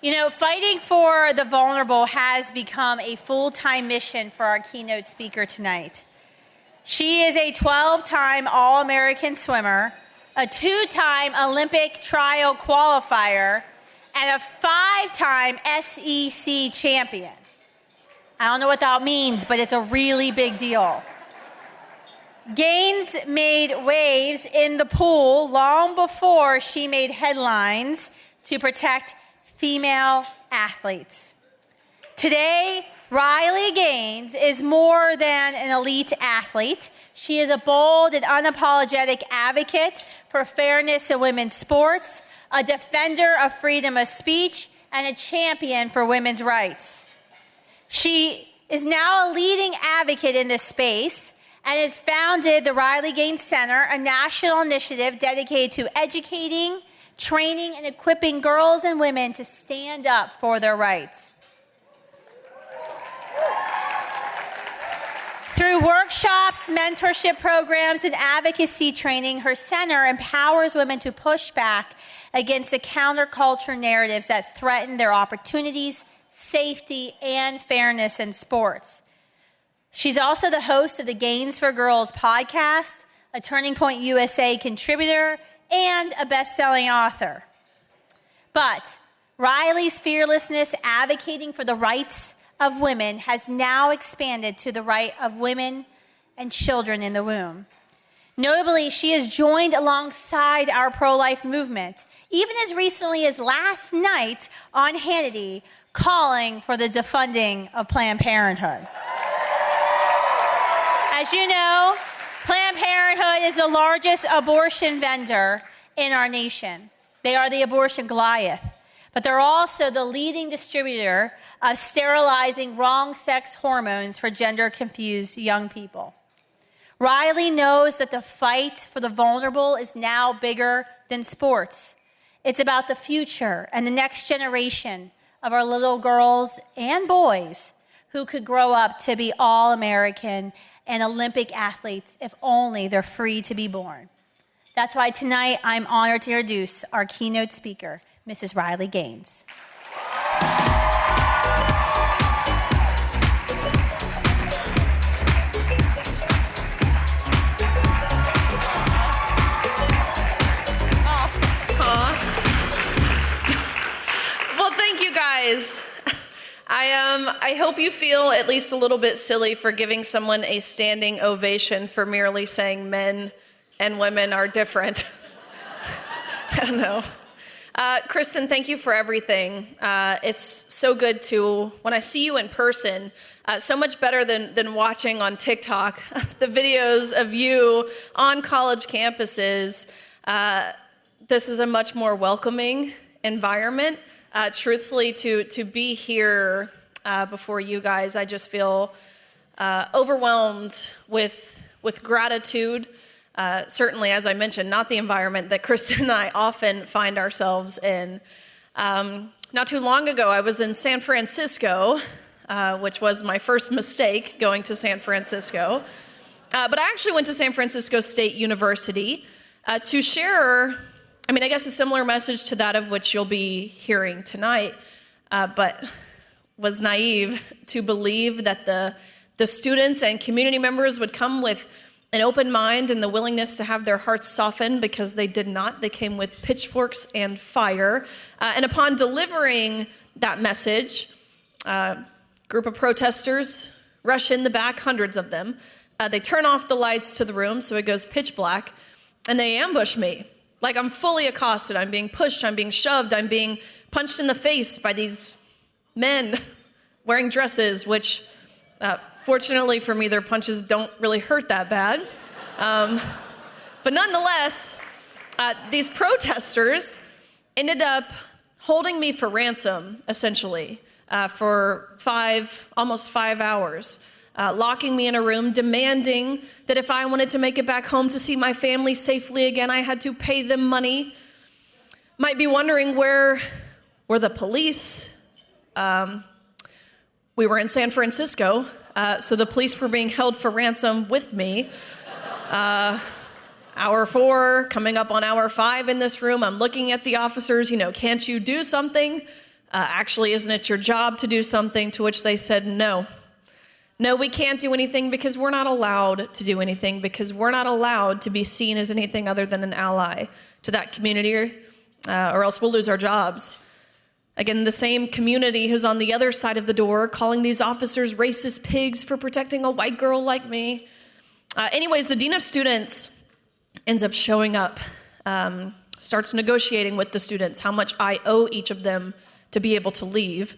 You know, fighting for the vulnerable has become a full-time mission for our keynote speaker tonight. She is a 12-time All-American swimmer, a 2-time Olympic trial qualifier, and a 5-time SEC champion. I don't know what that means, but it's a really big deal. Gaines made waves in the pool long before she made headlines to protect female athletes. Today, Riley Gaines is more than an elite athlete. She is a bold and unapologetic advocate for fairness in women's sports, a defender of freedom of speech, and a champion for women's rights. She is now a leading advocate in this space and has founded the Riley Gaines Center, a national initiative dedicated to educating, training, and equipping girls and women to stand up for their rights. Through workshops, mentorship programs, and advocacy training, her center empowers women to push back against the counterculture narratives that threaten their opportunities, safety, and fairness in sports. She's also the host of the Gaines for Girls podcast, a Turning Point USA contributor, and a best-selling author. But Riley's fearlessness advocating for the rights of women has now expanded to the right of women and children in the womb. Notably, she has joined alongside our pro-life movement, even as recently as last night on Hannity, calling for the defunding of Planned Parenthood. As you know, Planned Parenthood is the largest abortion vendor in our nation. They are the abortion Goliath. But they're also the leading distributor of sterilizing wrong-sex hormones for gender-confused young people. Riley knows that the fight for the vulnerable is now bigger than sports. It's about the future and the next generation of our little girls and boys who could grow up to be all-American and Olympic athletes if only they're free to be born. That's why tonight I'm honored to introduce our keynote speaker, Mrs. Riley Gaines. Well, thank you guys. I hope you feel at least a little bit silly for giving someone a standing ovation for merely saying men and women are different. I don't know. Kristen, thank you for everything. It's so good to, when I see you in person, so much better than watching on TikTok, the videos of you on college campuses. This is a much more welcoming environment. Truthfully, to be here before you guys, I just feel overwhelmed with gratitude. Certainly, as I mentioned, not the environment that Kristen and I often find ourselves in. Not too long ago, I was in San Francisco, which was my first mistake, going to San Francisco. But I actually went to San Francisco State University to share, I guess a similar message to that of which you'll be hearing tonight, but was naive to believe that the students and community members would come with an open mind and the willingness to have their hearts softened, because they did not. They came with pitchforks and fire. And upon delivering that message, group of protesters rush in the back, hundreds of them. They turn off the lights to the room so it goes pitch black, and they ambush me. Like I'm fully accosted. I'm being pushed. I'm being shoved. I'm being punched in the face by these men wearing dresses, which fortunately for me, their punches don't really hurt that bad. But nonetheless, these protesters ended up holding me for ransom, essentially, for almost 5 hours, locking me in a room, demanding that if I wanted to make it back home to see my family safely again, I had to pay them money. Might be wondering, where were the police? We were in San Francisco, so the police were being held for ransom with me. Hour 4, coming up on hour 5 in this room, I'm looking at the officers, can't you do something? Actually, isn't it your job to do something? To which they said, no. No, we can't do anything because we're not allowed to do anything, because we're not allowed to be seen as anything other than an ally to that community, or else we'll lose our jobs. Again, the same community who's on the other side of the door calling these officers racist pigs for protecting a white girl like me. Anyways, the dean of students ends up showing up, starts negotiating with the students how much I owe each of them to be able to leave,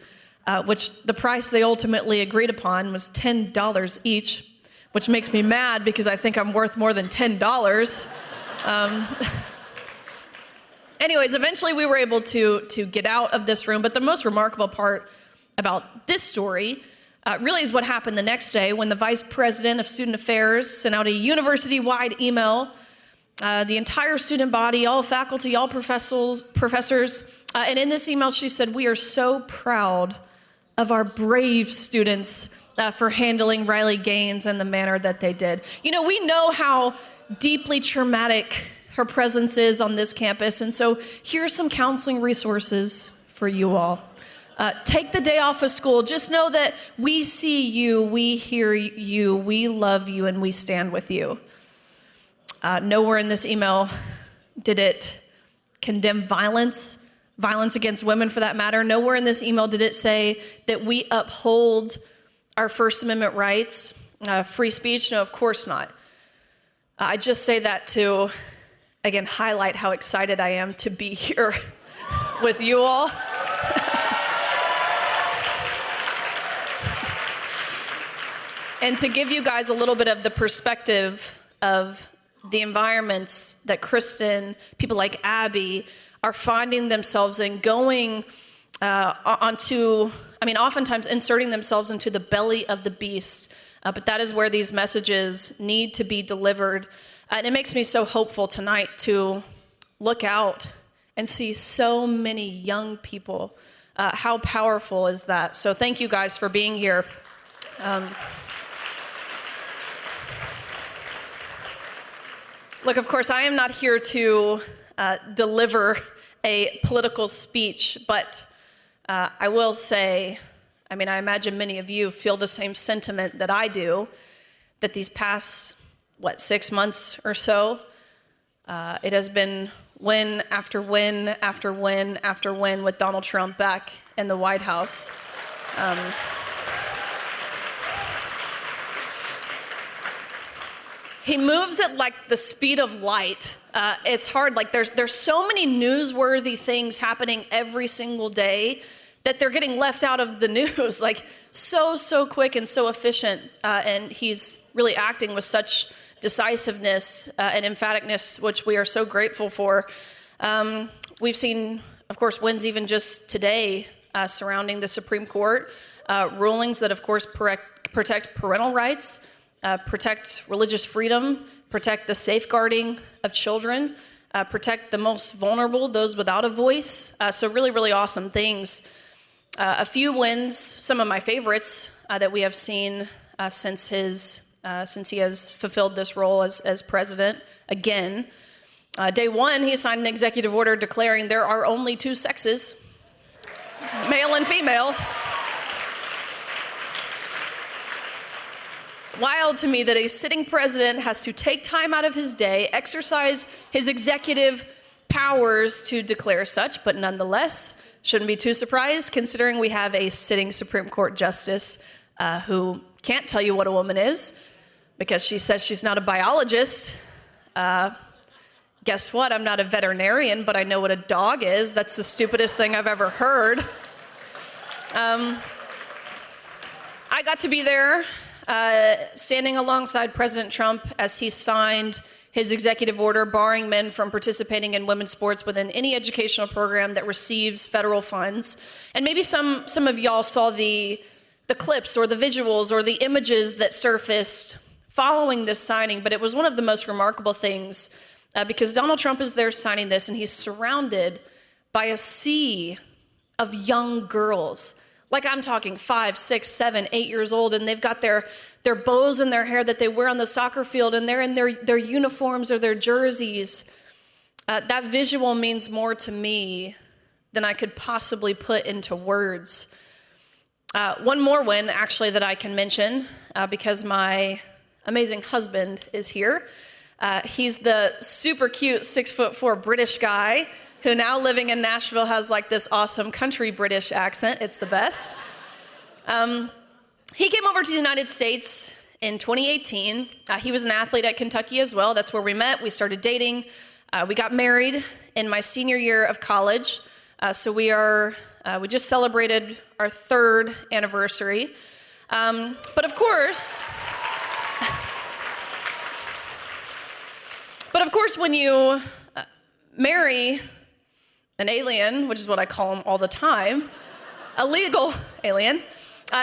which the price they ultimately agreed upon was $10 each, which makes me mad because I think I'm worth more than $10. Anyways, eventually we were able to get out of this room, but the most remarkable part about this story really is what happened the next day when the vice president of student affairs sent out a university-wide email. The entire student body, all faculty, all professors, and in this email she said, "We are so proud of our brave students for handling Riley Gaines in the manner that they did." You know, we know how deeply traumatic her presence is on this campus, and so here's some counseling resources for you all. Take the day off of school. Just know that we see you, we hear you, we love you, and we stand with you. Nowhere in this email did it condemn violence against women for that matter. Nowhere in this email did it say that we uphold our First Amendment rights, free speech. No, of course not. I just say that to, again, highlight how excited I am to be here with you all. And to give you guys a little bit of the perspective of the environments that Kristen, people like Abby, are finding themselves in, going oftentimes inserting themselves into the belly of the beast. But that is where these messages need to be delivered. And it makes me so hopeful tonight to look out and see so many young people. How powerful is that? So thank you guys for being here. Look, of course, I am not here to deliver a political speech, but I will say, I imagine many of you feel the same sentiment that I do, that these past, 6 months or so, it has been win after win after win after win with Donald Trump back in the White House. He moves at like the speed of light. It's hard, there's so many newsworthy things happening every single day that they're getting left out of the news, so quick and so efficient. And he's really acting with such decisiveness and emphaticness, which we are so grateful for. We've seen, of course, wins even just today surrounding the Supreme Court, rulings that, of course, protect parental rights, protect religious freedom, protect the safeguarding of children, protect the most vulnerable, those without a voice. So really, really awesome things. A few wins, some of my favorites that we have seen since he has fulfilled this role as president again. Day one, he signed an executive order declaring there are only two sexes, male and female. Wild to me that a sitting president has to take time out of his day, exercise his executive powers to declare such, but nonetheless, shouldn't be too surprised considering we have a sitting Supreme Court justice who can't tell you what a woman is because she says she's not a biologist. Guess what? I'm not a veterinarian, but I know what a dog is. That's the stupidest thing I've ever heard. I got to be there standing alongside President Trump as he signed his executive order barring men from participating in women's sports within any educational program that receives federal funds. And maybe some of y'all saw the clips or the visuals or the images that surfaced following this signing, but it was one of the most remarkable things because Donald Trump is there signing this and he's surrounded by a sea of young girls. I'm talking 5, 6, 7, 8 years old, and they've got their bows in their hair that they wear on the soccer field, and they're in their uniforms or their jerseys. That visual means more to me than I could possibly put into words. One more win, actually, that I can mention, because my amazing husband is here. He's the super cute 6'4" British guy who now living in Nashville has like this awesome country British accent. It's the best. He came over to the United States in 2018. He was an athlete at Kentucky as well. That's where we met. We started dating. We got married in my senior year of college. So we just celebrated our 3rd anniversary. But of course, when you marry an alien, which is what I call him all the time, a legal alien,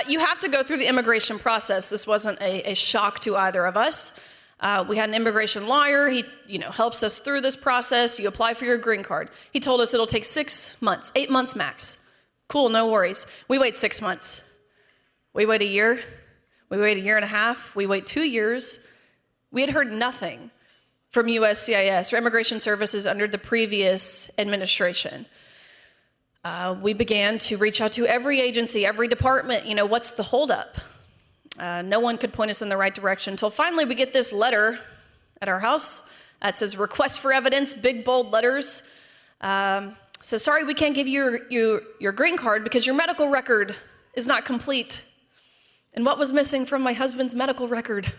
you have to go through the immigration process. This wasn't a shock to either of us. We had an immigration lawyer. He, helps us through this process. You apply for your green card. He told us it'll take 6 months, 8 months max. Cool, no worries. We wait 6 months. We wait a year. We wait a year and a half. We wait 2 years. We had heard nothing from USCIS or Immigration Services under the previous administration. We began to reach out to every agency, every department. What's the holdup? No one could point us in the right direction until finally we get this letter at our house. It says request for evidence, big bold letters. Says, sorry, we can't give you your green card because your medical record is not complete. And what was missing from my husband's medical record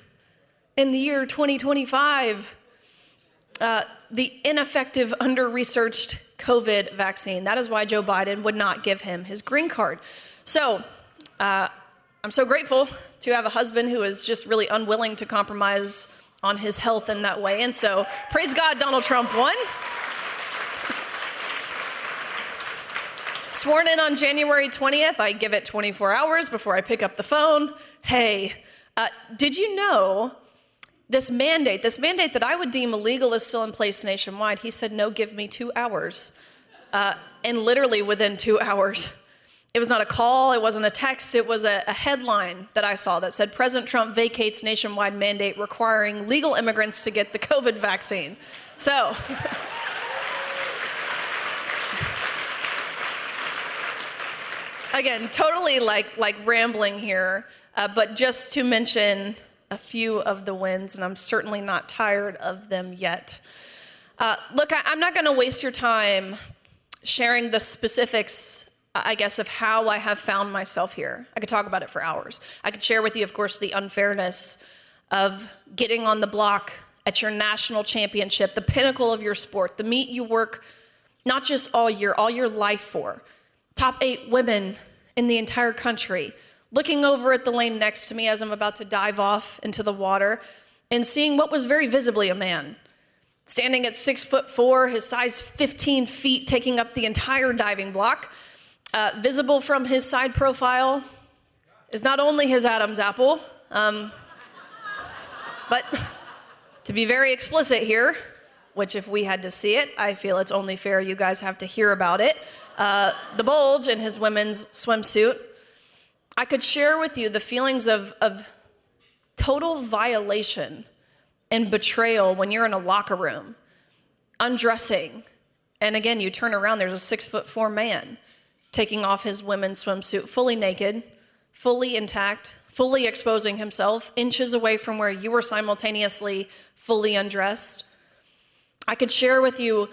in the year 2025? The ineffective, under-researched COVID vaccine. That is why Joe Biden would not give him his green card. So I'm so grateful to have a husband who is just really unwilling to compromise on his health in that way. And so praise God, Donald Trump won. Sworn in on January 20th. I give it 24 hours before I pick up the phone. Hey, did you know this mandate that I would deem illegal is still in place nationwide? He said, no, give me 2 hours. And literally within 2 hours, it was not a call, it wasn't a text, it was a headline that I saw that said, President Trump vacates nationwide mandate requiring legal immigrants to get the COVID vaccine. So, again, totally like rambling here, but just to mention a few of the wins, and I'm certainly not tired of them yet. Look, I'm not going to waste your time sharing the specifics, I guess, of how I have found myself here. I could talk about it for hours. I could share with you, of course, the unfairness of getting on the block at your national championship, the pinnacle of your sport, the meet you work not just all your life for. Top 8 women in the entire country, looking over at the lane next to me as I'm about to dive off into the water and seeing what was very visibly a man. Standing at 6'4", his size 15 feet, taking up the entire diving block. Visible from his side profile is not only his Adam's apple, but to be very explicit here, which if we had to see it, I feel it's only fair you guys have to hear about it, the bulge in his women's swimsuit. I could share with you the feelings of total violation and betrayal when you're in a locker room, undressing, and again, you turn around, there's a 6'4" man taking off his women's swimsuit, fully naked, fully intact, fully exposing himself, inches away from where you were simultaneously fully undressed. I could share with you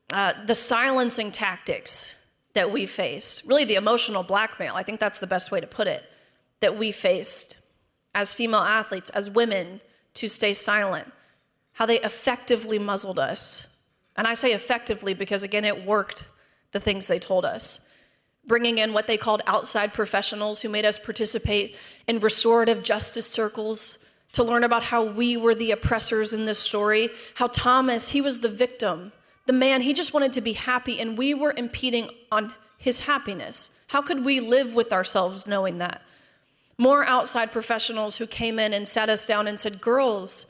the silencing tactics that we face, really the emotional blackmail, I think that's the best way to put it, that we faced as female athletes, as women, to stay silent, how they effectively muzzled us. And I say effectively because, again, it worked, the things they told us. Bringing in what they called outside professionals who made us participate in restorative justice circles to learn about how we were the oppressors in this story, how Thomas, he was the victim. The man, he just wanted to be happy, and we were impeding on his happiness. How could we live with ourselves knowing that? More outside professionals who came in and sat us down and said, girls,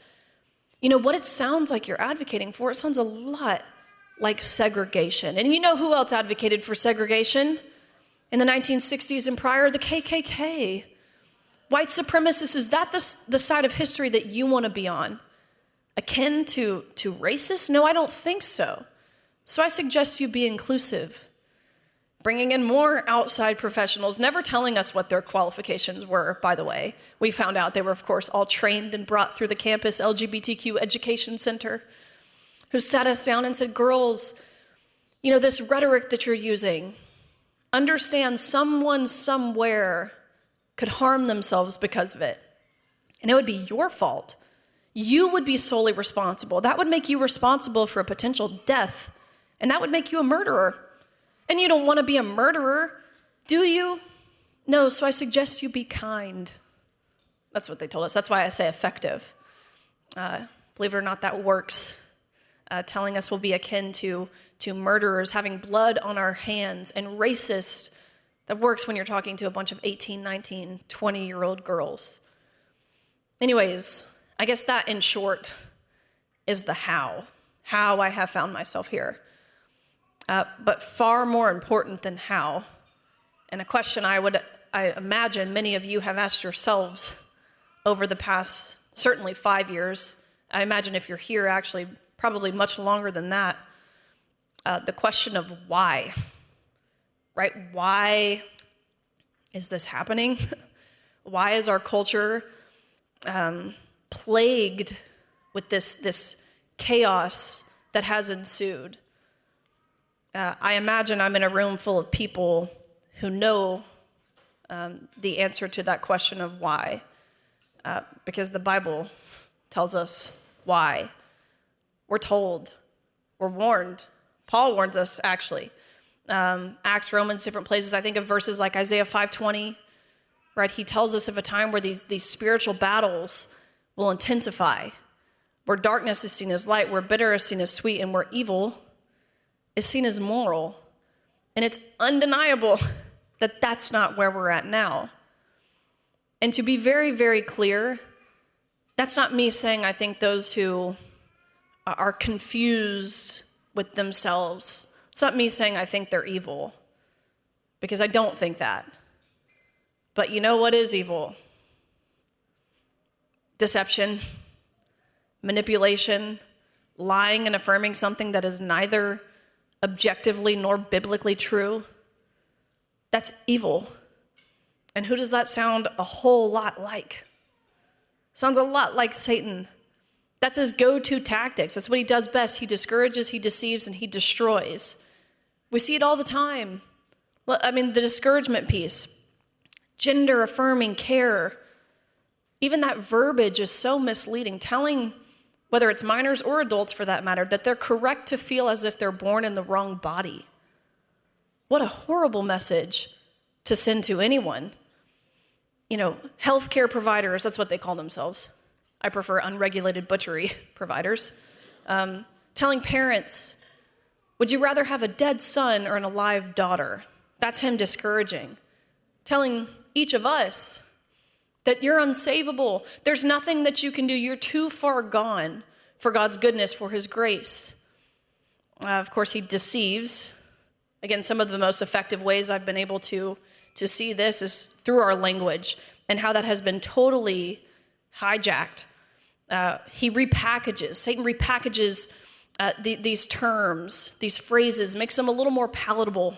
you know what it sounds like you're advocating for? It sounds a lot like segregation. And you know who else advocated for segregation in the 1960s and prior? The KKK. White supremacists, is that the side of history that you want to be on? Akin to racist? No, I don't think so. So I suggest you be inclusive. bringing in more outside professionals, never telling us what their qualifications were, by the way. We found out they were, of course, all trained and brought through the campus LGBTQ Education Center, who sat us down and said, girls, you know, this rhetoric that you're using, understand someone somewhere could harm themselves because of it. And it would be your fault. You would be solely responsible. That would make you responsible for a potential death. And that would make you a murderer. And you don't want to be a murderer, do you? No, so I suggest you be kind. That's what they told us. That's why I say effective. Believe it or not, that works. Telling us we'll be akin to murderers, having blood on our hands, and racist. That works when you're talking to a bunch of 18, 19, 20-year-old girls. Anyways, I guess that, in short, is the how I have found myself here. But far more important than how, and a question I imagine many of you have asked yourselves over the past, certainly 5 years. I imagine if you're here, actually, probably much longer than that. The question of why, right? Why is this happening? Why is our culture plagued with this chaos that has ensued? I imagine I'm in a room full of people who know the answer to that question of why, because the Bible tells us why. We're told, we're warned. Paul warns us, actually. Acts, Romans, different places. I think of verses like Isaiah 5:20, right? He tells us of a time where these spiritual battles will intensify, where darkness is seen as light, where bitter is seen as sweet, and where evil is seen as moral. And it's undeniable that that's not where we're at now. And to be very, very clear, that's not me saying I think those who are confused with themselves, it's not me saying I think they're evil, because I don't think that. But you know what is evil? Deception, manipulation, lying and affirming something that is neither objectively nor biblically true. That's evil. And who does that sound a whole lot like? Sounds a lot like Satan. That's his go-to tactics. That's what he does best. He discourages, he deceives, and he destroys. We see it all the time. Well, I mean, the discouragement piece, gender-affirming care, even that verbiage is so misleading, telling, whether it's minors or adults for that matter, that they're correct to feel as if they're born in the wrong body. What a horrible message to send to anyone. You know, healthcare providers, that's what they call themselves. I prefer unregulated butchery providers. Telling parents, would you rather have a dead son or an alive daughter? That's him discouraging. Telling each of us that you're unsavable. There's nothing that you can do. You're too far gone for God's goodness, for his grace. Of course, he deceives. Again, some of the most effective ways I've been able to see this is through our language and how that has been totally hijacked. Satan repackages these terms, these phrases, makes them a little more palatable,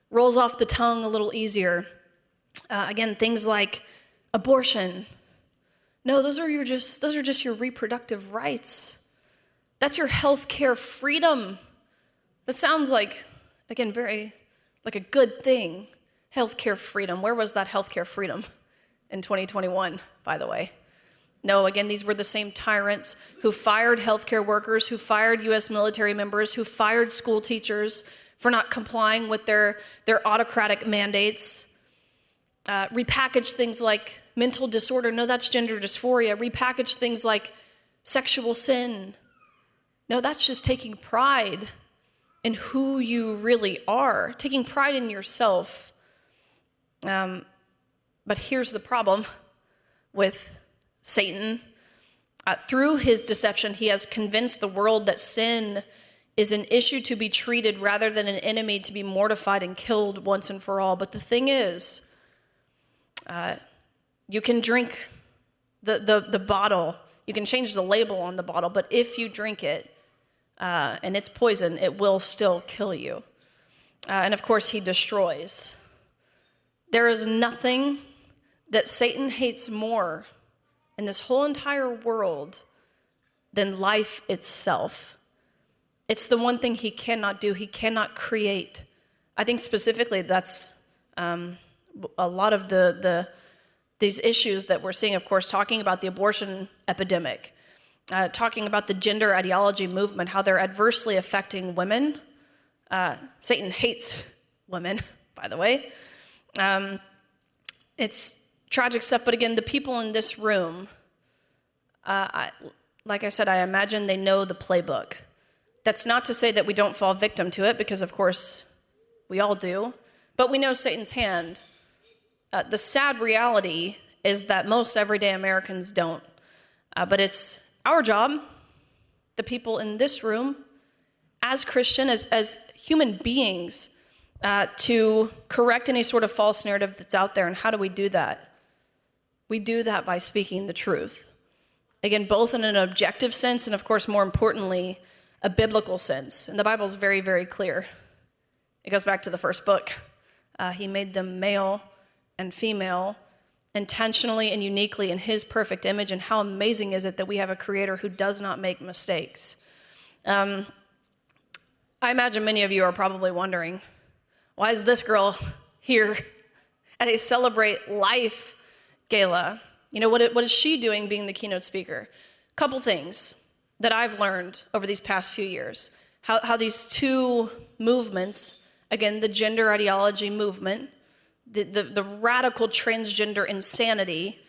rolls off the tongue a little easier. Again, things like abortion. No, those are just your reproductive rights. That's your health care freedom. That sounds like, again, very like a good thing. Healthcare freedom. Where was that healthcare freedom in 2021, by the way? No, again, these were the same tyrants who fired healthcare workers, who fired U.S. military members, who fired school teachers for not complying with their autocratic mandates. Repackaged things like mental disorder. No, that's gender dysphoria. Repackaged things like sexual sin. No, that's just taking pride in who you really are, taking pride in yourself. But here's the problem with Satan. Through his deception, he has convinced the world that sin is an issue to be treated rather than an enemy to be mortified and killed once and for all. But the thing is, you can drink the bottle, you can change the label on the bottle, but if you drink it and it's poison, it will still kill you. And of course, he destroys. There is nothing that Satan hates more in this whole entire world than life itself. It's the one thing he cannot do. He cannot create. I think specifically that's a lot of these issues that we're seeing, of course, talking about the abortion epidemic, talking about the gender ideology movement, how they're adversely affecting women. Satan hates women, by the way. It's tragic stuff, but again, the people in this room, like I said, I imagine they know the playbook. That's not to say that we don't fall victim to it, because of course we all do, but we know Satan's hand. The sad reality is that most everyday Americans don't. But it's our job, the people in this room, as Christian, as human beings, to correct any sort of false narrative that's out there. And how do we do that? We do that by speaking the truth. Again, both in an objective sense and, of course, more importantly, a biblical sense. And the Bible is very, very clear. It goes back to the first book. He made them male and female, intentionally and uniquely in his perfect image. And how amazing is it that we have a creator who does not make mistakes? I imagine many of you are probably wondering, why is this girl here at a Celebrate Life gala? You know, what is she doing being the keynote speaker? A couple things that I've learned over these past few years. How these two movements, again, the gender ideology movement, the radical transgender insanity,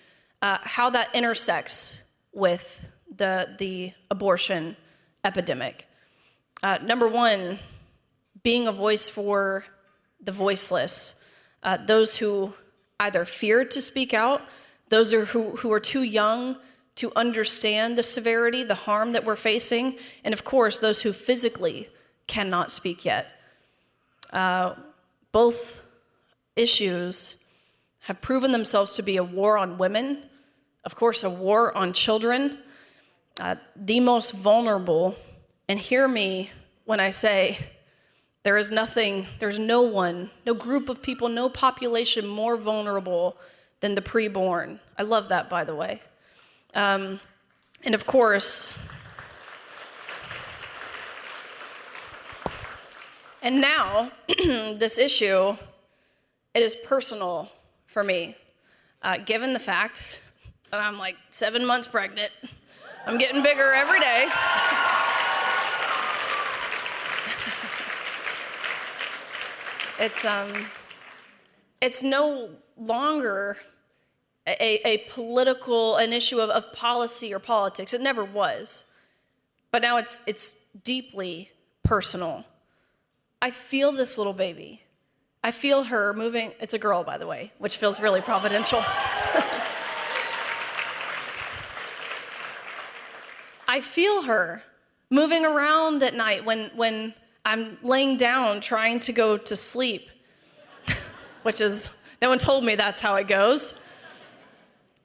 how that intersects with the abortion epidemic. Number one, being a voice for the voiceless, those who either fear to speak out, those who are too young to understand the severity, the harm that we're facing, and of course, those who physically cannot speak yet. Both issues have proven themselves to be a war on women, of course, a war on children, the most vulnerable. And hear me when I say there's no one, no group of people, no population more vulnerable than the preborn. I love that, by the way. And of course, and now this issue, it is personal for me, given the fact that I'm like 7 months pregnant. I'm getting bigger every day. It's no longer an issue of policy or politics. It never was. But now it's deeply personal. I feel this little baby. I feel her moving. It's a girl, by the way, which feels really providential. I feel her moving around at night when I'm laying down trying to go to sleep, which is, no one told me that's how it goes.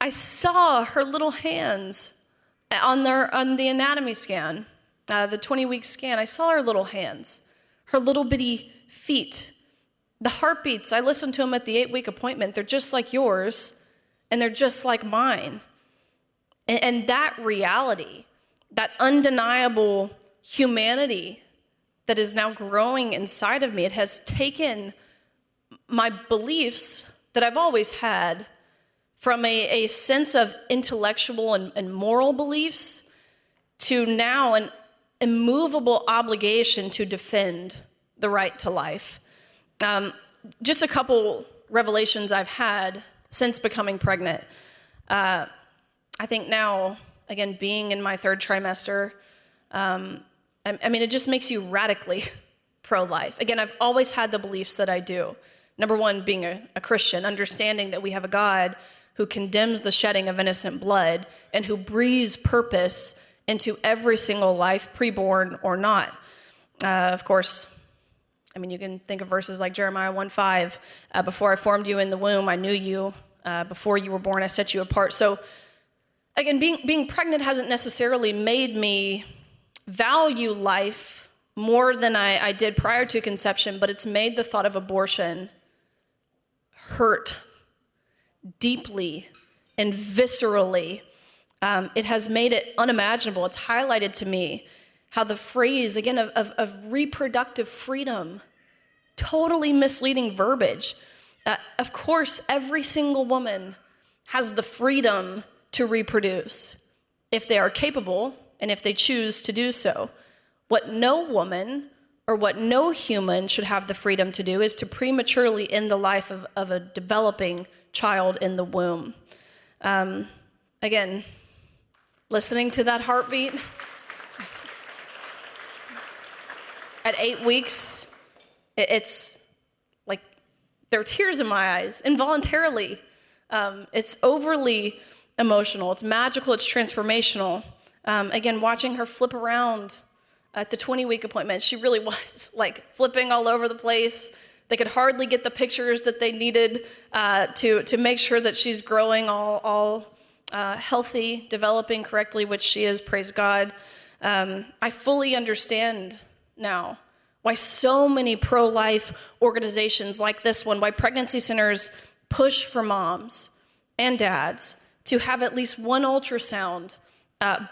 I saw her little hands on the anatomy scan, the 20-week scan. I saw her little hands, her little bitty feet. The heartbeats, I listened to them at the 8-week appointment. They're just like yours, and they're just like mine. And that reality, that undeniable humanity that is now growing inside of me, it has taken my beliefs that I've always had from a sense of intellectual and moral beliefs to now an immovable obligation to defend the right to life. Just a couple revelations I've had since becoming pregnant. I think now, again, being in my 3rd trimester, I mean, it just makes you radically pro-life. Again, I've always had the beliefs that I do. Number one, being a Christian, understanding that we have a God who condemns the shedding of innocent blood and who breathes purpose into every single life, preborn or not. Of course, I mean, you can think of verses like Jeremiah 1:5. Before I formed you in the womb, I knew you. Before you were born, I set you apart. So, again, being pregnant hasn't necessarily made me value life more than I did prior to conception, but it's made the thought of abortion hurt deeply and viscerally. It has made it unimaginable. It's highlighted to me how the phrase, again, of reproductive freedom, totally misleading verbiage. Of course, every single woman has the freedom to reproduce if they are capable and if they choose to do so. What no woman or what no human should have the freedom to do is to prematurely end the life of a developing child in the womb. Again, listening to that heartbeat at 8 weeks, it's like there are tears in my eyes, involuntarily. It's overly emotional. It's magical. It's transformational. Again, watching her flip around at the 20-week appointment, she really was like flipping all over the place. They could hardly get the pictures that they needed to make sure that she's growing all healthy, developing correctly, which she is, praise God. I fully understand now why so many pro-life organizations like this one, why pregnancy centers push for moms and dads to have at least one ultrasound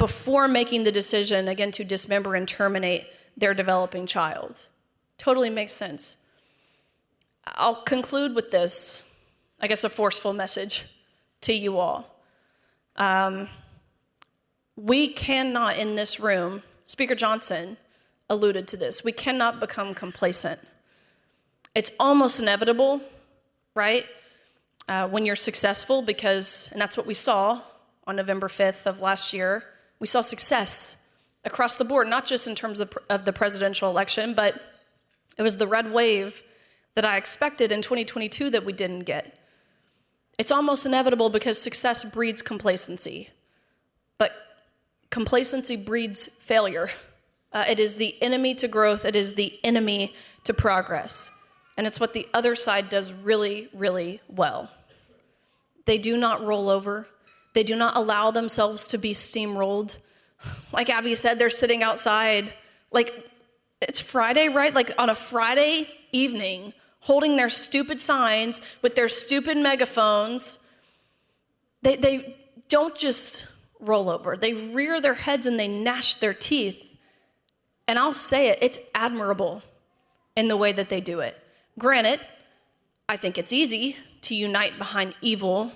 before making the decision, again, to dismember and terminate their developing child. Totally makes sense. I'll conclude with this, I guess, a forceful message to you all. We cannot in this room, Speaker Johnson alluded to this, we cannot become complacent. It's almost inevitable, right? When you're successful, and that's what we saw on November 5th of last year. We saw success across the board, not just in terms of the presidential election, but it was the red wave that I expected in 2022 that we didn't get. It's almost inevitable because success breeds complacency, but complacency breeds failure. It is the enemy to growth. It is the enemy to progress. And it's what the other side does really, really well. They do not roll over. They do not allow themselves to be steamrolled. Like Abby said, they're sitting outside. Like, it's Friday, right? Like on a Friday evening, holding their stupid signs with their stupid megaphones. They don't just roll over. They rear their heads and they gnash their teeth. And I'll say it, it's admirable in the way that they do it. Granted, I think it's easy to unite behind evil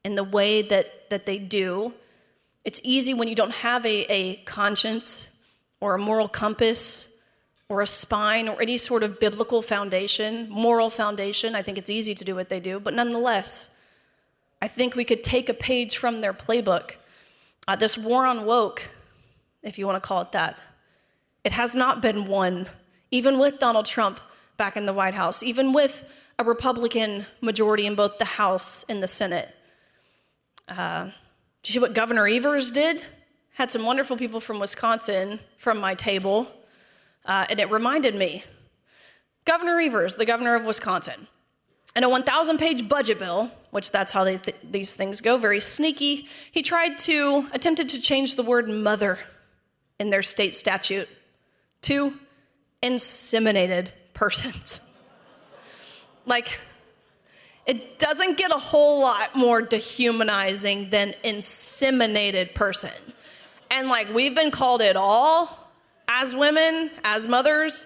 in the way that they do. It's easy when you don't have a conscience or a moral compass or a spine or any sort of biblical foundation, moral foundation. I think it's easy to do what they do. But nonetheless, I think we could take a page from their playbook. This war on woke, if you want to call it that, it has not been won, even with Donald Trump back in the White House, even with a Republican majority in both the House and the Senate. Did you see what Governor Evers did? Had some wonderful people from Wisconsin from my table, and it reminded me. Governor Evers, the governor of Wisconsin, in a 1,000-page budget bill, which that's how these things go, very sneaky, he attempted to change the word mother in their state statute to inseminated persons. Like, it doesn't get a whole lot more dehumanizing than inseminated person. And like, we've been called it all as women, as mothers,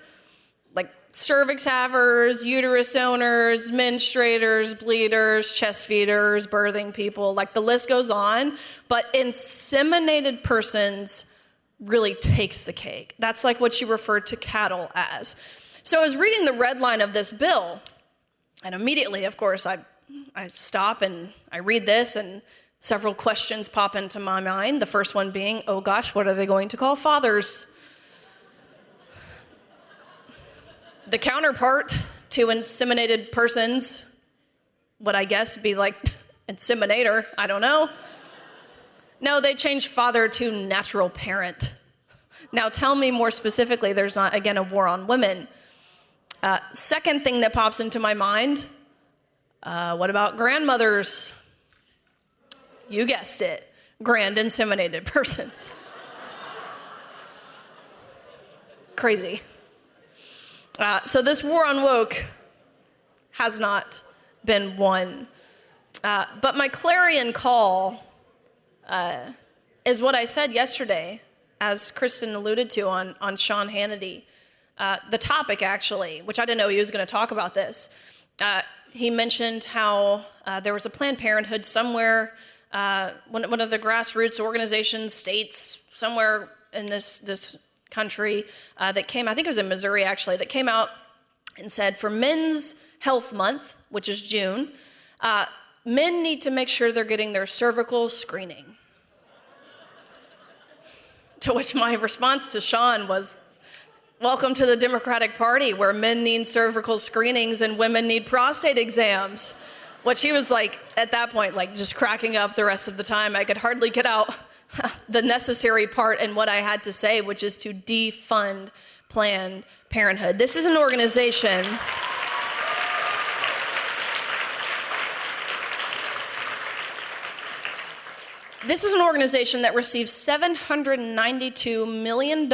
like cervix havers, uterus owners, menstruators, bleeders, chest feeders, birthing people, like the list goes on. But inseminated persons really takes the cake. That's like what you refer to cattle as. So I was reading the red line of this bill, and immediately, of course, I stop and I read this, and several questions pop into my mind. The first one being, oh gosh, what are they going to call fathers? The counterpart to inseminated persons would, I guess, be like inseminator. I don't know. No, they changed father to natural parent. Now tell me more specifically, there's not, again, a war on women. Second thing that pops into my mind, what about grandmothers? You guessed it, grand inseminated persons. Crazy. So this war on woke has not been won. But my clarion call is what I said yesterday, as Kristen alluded to on Sean Hannity. The topic, actually, which I didn't know he was going to talk about this. He mentioned how there was a Planned Parenthood somewhere, one of the grassroots organizations, states, somewhere in this country that came, I think it was in Missouri actually, that came out and said for Men's Health Month, which is June, men need to make sure they're getting their cervical screening. To which my response to Sean was, welcome to the Democratic Party, where men need cervical screenings and women need prostate exams. Which he was like, at that point, like just cracking up the rest of the time. I could hardly get out the necessary part in what I had to say, which is to defund Planned Parenthood. This is an organization that receives $792 million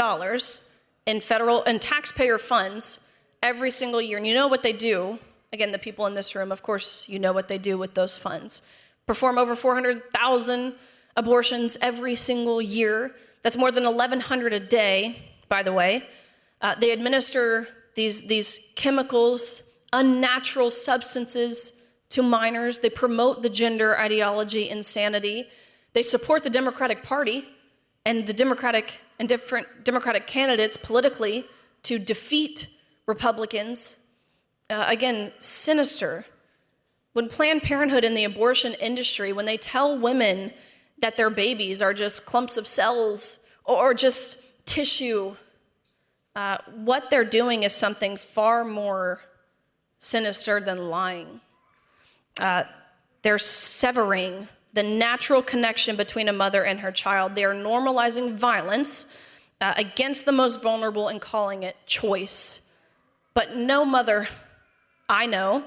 in federal and taxpayer funds every single year. And you know what they do? Again, the people in this room, of course, you know what they do with those funds. Perform over 400,000 abortions every single year. That's more than 1,100 a day, by the way. They administer these chemicals, unnatural substances to minors. They promote the gender ideology insanity. They support the Democratic Party and the different Democratic candidates politically to defeat Republicans. Again, sinister. When Planned Parenthood and the abortion industry, when they tell women that their babies are just clumps of cells or just tissue, what they're doing is something far more sinister than lying. They're severing the natural connection between a mother and her child. They are normalizing violence against the most vulnerable and calling it choice. But no mother I know,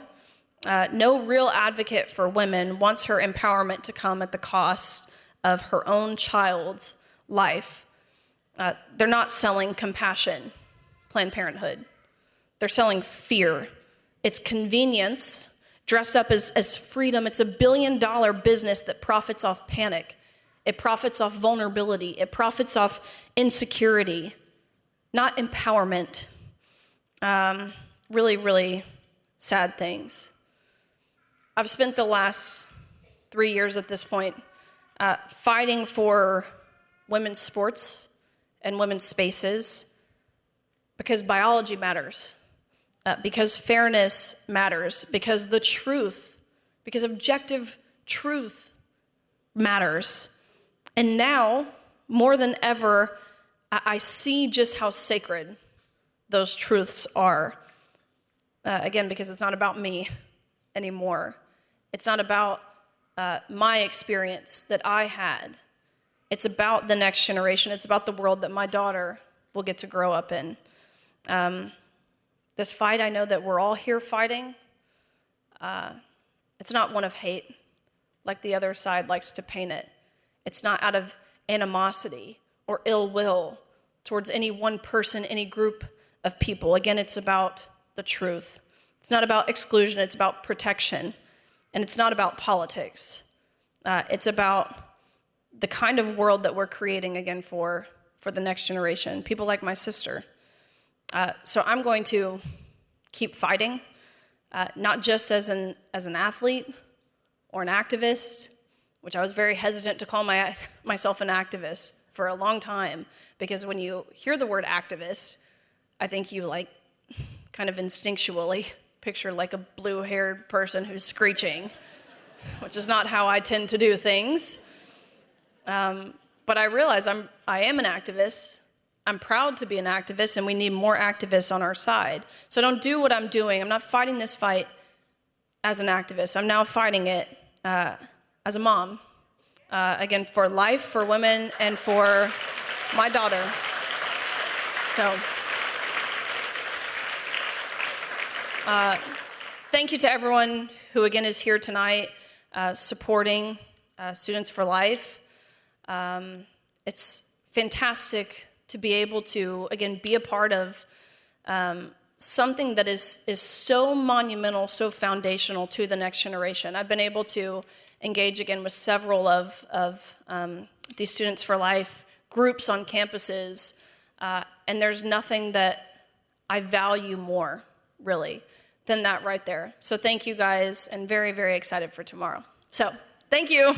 no real advocate for women wants her empowerment to come at the cost of her own child's life. They're not selling compassion, Planned Parenthood. They're selling fear. It's convenience dressed up as freedom. It's $1 billion business that profits off panic. It profits off vulnerability. It profits off insecurity, not empowerment. Really, really sad things. I've spent the last 3 years at this point fighting for women's sports and women's spaces because biology matters, because fairness matters, because the truth, because objective truth matters. And now, more than ever, I see just how sacred those truths are. Again, because it's not about me anymore. It's not about my experience that I had. It's about the next generation. It's about the world that my daughter will get to grow up in. This fight, I know that we're all here fighting. It's not one of hate, like the other side likes to paint it. It's not out of animosity or ill will towards any one person, any group of people. Again, it's about the truth. It's not about exclusion, it's about protection. And it's not about politics. It's about the kind of world that we're creating again for the next generation, people like my sister. So I'm going to keep fighting, not just as an athlete or an activist, which I was very hesitant to call myself an activist for a long time, because when you hear the word activist, I think you kind of instinctually picture like a blue-haired person who's screeching, which is not how I tend to do things. But I realize I am an activist. I'm proud to be an activist, and we need more activists on our side. So don't do what I'm doing. I'm not fighting this fight as an activist. I'm now fighting it as a mom. Again, for life, for women, and for my daughter. So thank you to everyone who, again, is here tonight supporting Students for Life. It's fantastic to be able to, again, be a part of something that is so monumental, so foundational to the next generation. I've been able to engage again with several of these Students for Life groups on campuses, and there's nothing that I value more, really, than that right there. So thank you guys, and very, very excited for tomorrow. So thank you.